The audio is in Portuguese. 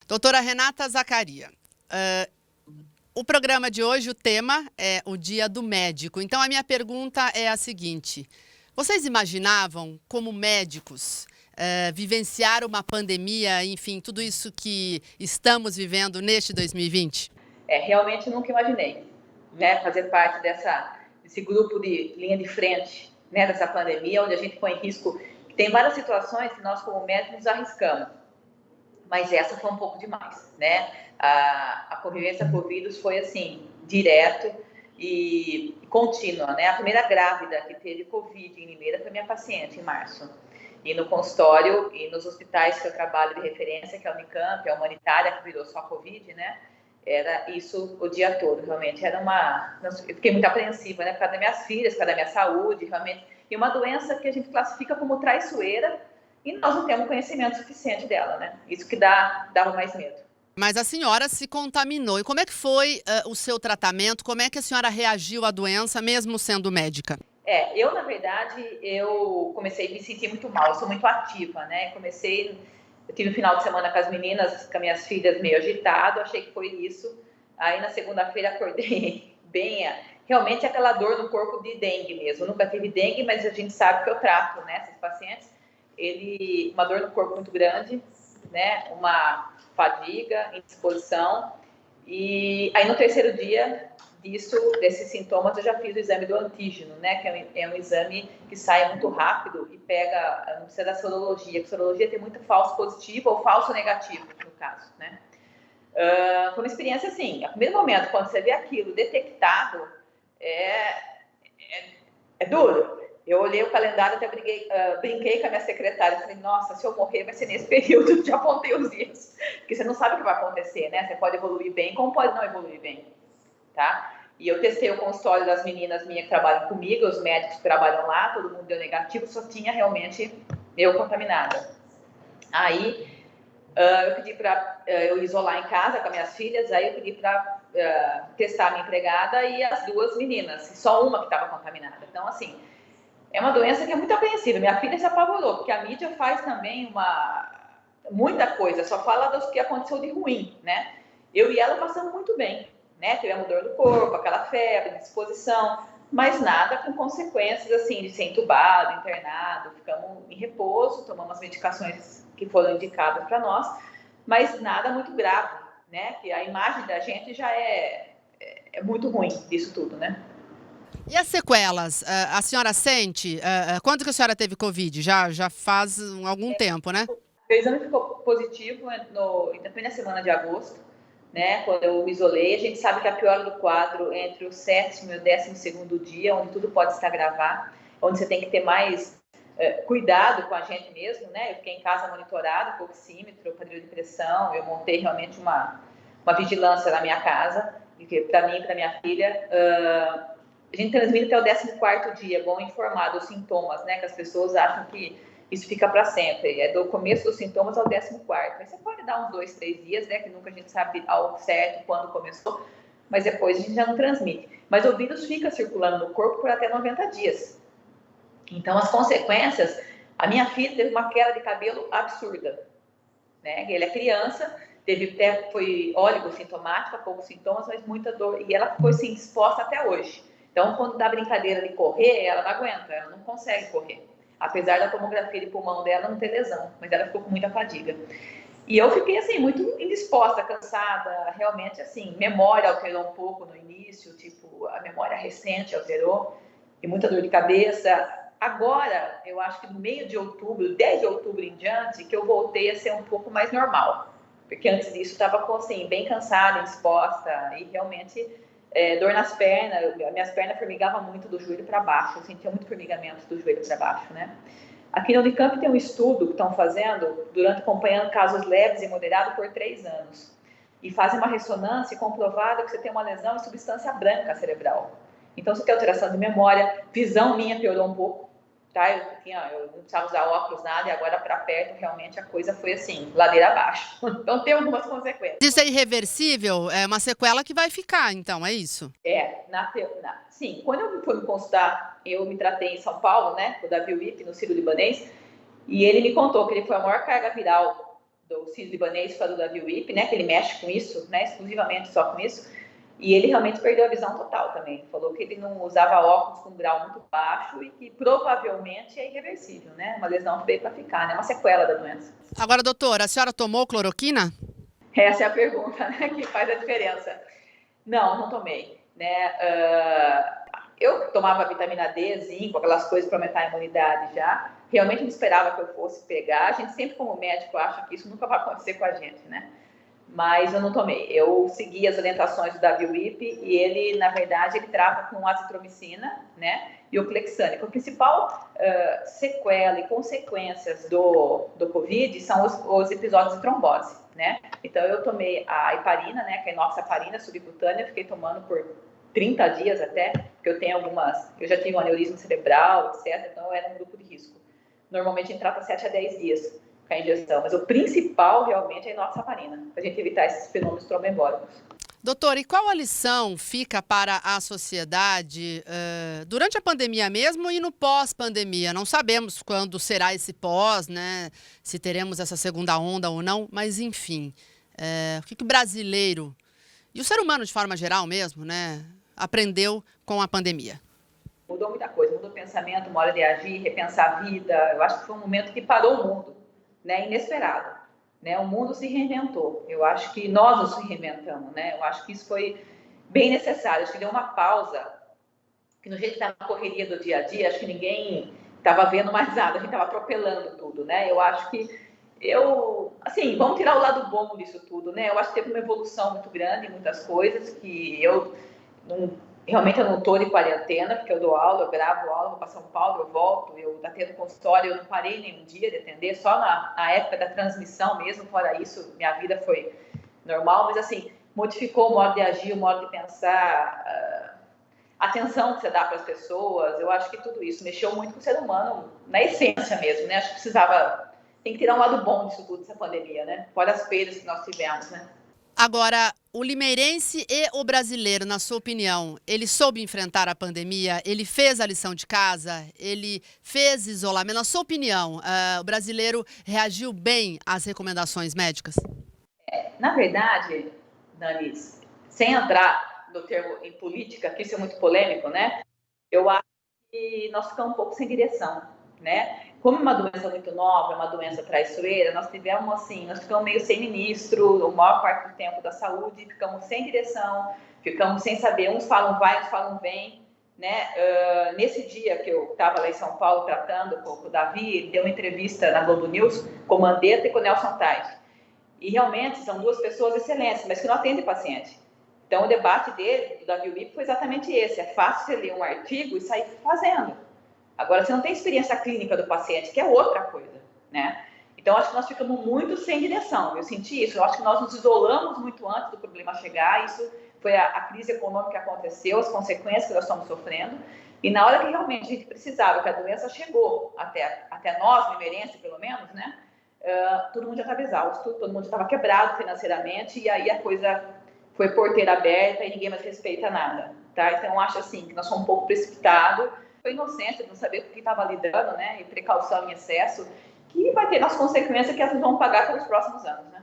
Doutora Renata Zacaria, o programa de hoje, o tema é o Dia do Médico. Então, a minha pergunta é a seguinte: vocês imaginavam, como médicos, vivenciar uma pandemia, enfim, tudo isso que estamos vivendo neste 2020? Realmente nunca imaginei, né, fazer parte desse grupo de linha de frente, né, dessa pandemia, onde a gente põe em risco. Tem várias situações que nós, como médicos, nos arriscamos, mas essa foi um pouco demais, né? A convivência com o vírus foi assim, direto e contínua, né? A primeira grávida que teve Covid em Limeira foi minha paciente, em março. E no consultório e nos hospitais que eu trabalho de referência, que é a Unicamp, a Humanitária, que virou só Covid, né? Era isso o dia todo, realmente. Eu fiquei muito apreensiva, né? Por causa das minhas filhas, por causa da minha saúde, realmente. E uma doença que a gente classifica como traiçoeira, e nós não temos conhecimento suficiente dela, né? Isso que dava mais medo. Mas a senhora se contaminou. E como é que foi o seu tratamento? Como é que a senhora reagiu à doença, mesmo sendo médica? Na verdade, eu comecei a me sentir muito mal. Eu sou muito ativa, né? Eu tive um final de semana com as meninas, com as minhas filhas, meio agitado. Achei que foi isso. Aí, na segunda-feira, acordei bem. Realmente, aquela dor no corpo de dengue mesmo. Eu nunca tive dengue, mas a gente sabe que eu trato, né? Esses pacientes. Uma dor no corpo muito grande, né? Uma fadiga, indisposição. E aí, no terceiro dia desses sintomas, eu já fiz o exame do antígeno, né? Que é um exame que sai muito rápido e pega, não precisa da sorologia, porque sorologia tem muito falso positivo ou falso negativo, no caso, né? Foi uma experiência assim, a primeiro momento, quando você vê aquilo detectado, é duro. Eu olhei o calendário, até brinquei com a minha secretária, falei, nossa, se eu morrer vai ser nesse período, já apontei os dias, porque você não sabe o que vai acontecer, né? Você pode evoluir bem, como pode não evoluir bem, tá? E eu testei o consultório das meninas minhas que trabalham comigo, os médicos que trabalham lá, todo mundo deu negativo, só tinha realmente eu contaminada. Aí, eu pedi para eu isolar em casa com as minhas filhas, aí eu pedi para testar a minha empregada e as duas meninas, só uma que estava contaminada. Então, assim, é uma doença que é muito apreensiva. Minha filha se apavorou, porque a mídia faz também muita coisa, só fala do que aconteceu de ruim, né? Eu e ela passamos muito bem, né? Tivemos dor no corpo, aquela febre, disposição, mas nada com consequências, assim, de ser entubado, internado. Ficamos em repouso, tomamos as medicações que foram indicadas para nós, mas nada muito grave, né? Que a imagem da gente já é muito ruim disso tudo, né? E as sequelas? A senhora sente? Quando que a senhora teve Covid? Já faz algum tempo, né? O exame ficou positivo foi na semana de agosto, né? Quando eu me isolei, a gente sabe que a piora do quadro é entre o 7º e o 12º dia, onde tudo pode se agravar, onde você tem que ter mais cuidado com a gente mesmo, né? Eu fiquei em casa monitorado com oxímetro, quadrilha de pressão, eu montei realmente uma vigilância na minha casa, para mim e para minha filha. A gente transmite até o 14º dia, é bom informar dos sintomas, né? Que as pessoas acham que isso fica para sempre, é do começo dos sintomas ao 14º. Aí você pode dar uns 2, 3 dias, né? Que nunca a gente sabe ao certo quando começou, mas depois a gente já não transmite. Mas o vírus fica circulando no corpo por até 90 dias. Então, as consequências, a minha filha teve uma queda de cabelo absurda, né? Ela é criança, foi oligosintomática, poucos sintomas, mas muita dor, e ela ficou assim, exposta até hoje. Então, quando dá brincadeira de correr, ela não aguenta, ela não consegue correr. Apesar da tomografia de pulmão dela não ter lesão, mas ela ficou com muita fadiga. E eu fiquei, assim, muito indisposta, cansada, realmente, assim, memória alterou um pouco no início, tipo, a memória recente alterou, e muita dor de cabeça. Agora, eu acho que no meio de outubro, 10 de outubro em diante, que eu voltei a ser um pouco mais normal. Porque antes disso, estava, assim, bem cansada, indisposta, e realmente dor nas pernas, minhas pernas formigavam muito do joelho para baixo, eu sentia muito formigamento do joelho para baixo, né? Aqui no Unicamp tem um estudo que estão fazendo, acompanhando casos leves e moderados por 3 anos. E fazem uma ressonância e comprovaram que você tem uma lesão em substância branca cerebral. Então, você tem alteração de memória, visão minha piorou um pouco, tá? Eu não precisava usar óculos, nada, e agora para perto, realmente, a coisa foi assim, ladeira abaixo. Então, tem algumas consequências. Isso é irreversível? É uma sequela que vai ficar, então, é isso? Sim, quando eu fui me consultar, eu me tratei em São Paulo, né, o Davi Wip, no Sírio-Libanês, e ele me contou que ele foi a maior carga viral do sírio-libanês, falou da VWIP, né, que ele mexe com isso, né, exclusivamente só com isso, e ele realmente perdeu a visão total também. Falou que ele não usava óculos com grau muito baixo e que provavelmente é irreversível, né, uma lesão que veio para ficar, né, uma sequela da doença. Agora, doutora, a senhora tomou cloroquina? Essa é a pergunta, né, que faz a diferença. Não tomei, né, eu tomava vitamina D, zinco, aquelas coisas para aumentar a imunidade já. Realmente não esperava que eu fosse pegar. A gente sempre, como médico, acha que isso nunca vai acontecer com a gente, né? Mas eu não tomei. Eu segui as orientações do WIP e ele, na verdade, ele trata com azitromicina, né? E o clexane. O principal sequela e consequências do Covid são os episódios de trombose, né? Então, eu tomei a heparina, né? Que é a enoxaparina subcutânea, fiquei tomando por 30 dias até, porque eu já tive um aneurisma cerebral, etc., então eu era um grupo de risco. Normalmente a gente trata 7 a 10 dias com a injeção, mas o principal realmente é a enoxaparina, para a gente evitar esses fenômenos tromboembólicos. Doutora, e qual a lição fica para a sociedade durante a pandemia mesmo e no pós-pandemia? Não sabemos quando será esse pós, né? Se teremos essa segunda onda ou não, mas enfim, o que o brasileiro e o ser humano de forma geral mesmo, né, aprendeu com a pandemia? Mudou muita coisa, mudou o pensamento, uma hora de agir, repensar a vida. Eu acho que foi um momento que parou o mundo, né, inesperado. Né? O mundo se reinventou. Eu acho que nós nos reinventamos, né? Eu acho que isso foi bem necessário. Acho que deu uma pausa, que no jeito que estava na correria do dia a dia, acho que ninguém estava vendo mais nada, a gente estava atropelando tudo, né? Eu acho que assim, vamos tirar o lado bom disso tudo, né? Eu acho que teve uma evolução muito grande em muitas coisas, que realmente eu não estou de quarentena, porque eu dou aula, eu gravo aula, vou para São Paulo, eu volto, eu atendo consultório, eu não parei nenhum dia de atender, só na época da transmissão mesmo, fora isso, minha vida foi normal, mas assim, modificou o modo de agir, o modo de pensar, a atenção que você dá para as pessoas, eu acho que tudo isso mexeu muito com o ser humano, na essência mesmo, né? Acho que tem que tirar um lado bom disso tudo, dessa pandemia, né? Fora as perdas que nós tivemos, né? Agora, o limeirense e o brasileiro, na sua opinião, ele soube enfrentar a pandemia? Ele fez a lição de casa? Ele fez isolamento? Na sua opinião, o brasileiro reagiu bem às recomendações médicas? Na verdade, Danis, sem entrar no termo em política, que isso é muito polêmico, né? Eu acho que nós ficamos um pouco sem direção, né? Como é uma doença muito nova, é uma doença traiçoeira, nós ficamos meio sem ministro, a maior parte do tempo da saúde, ficamos sem direção, ficamos sem saber, uns falam vai, uns falam vem, né? Nesse dia que eu estava lá em São Paulo tratando com o Davi, ele deu uma entrevista na Globo News com o Mandetta e com o Nelson Tais. E realmente são duas pessoas excelentes, mas que não atendem paciente. Então o debate dele, do Davi Wip, foi exatamente esse, é fácil você ler um artigo e sair fazendo. Agora, você não tem experiência clínica do paciente, que é outra coisa, né? Então, acho que nós ficamos muito sem direção. Eu senti isso. Eu acho que nós nos isolamos muito antes do problema chegar. Isso foi a crise econômica que aconteceu, as consequências que nós estamos sofrendo. E na hora que realmente a gente precisava, que a doença chegou até nós, limeirense, pelo menos, né? Todo mundo já estava exausto, todo mundo já estava quebrado financeiramente. E aí a coisa foi porteira aberta e ninguém mais respeita nada, tá? Então, eu acho assim, que nós fomos um pouco precipitados. Foi inocência de não saber com o que estava lidando, né? E precaução em excesso, que vai ter as consequências que elas vão pagar pelos próximos anos, né?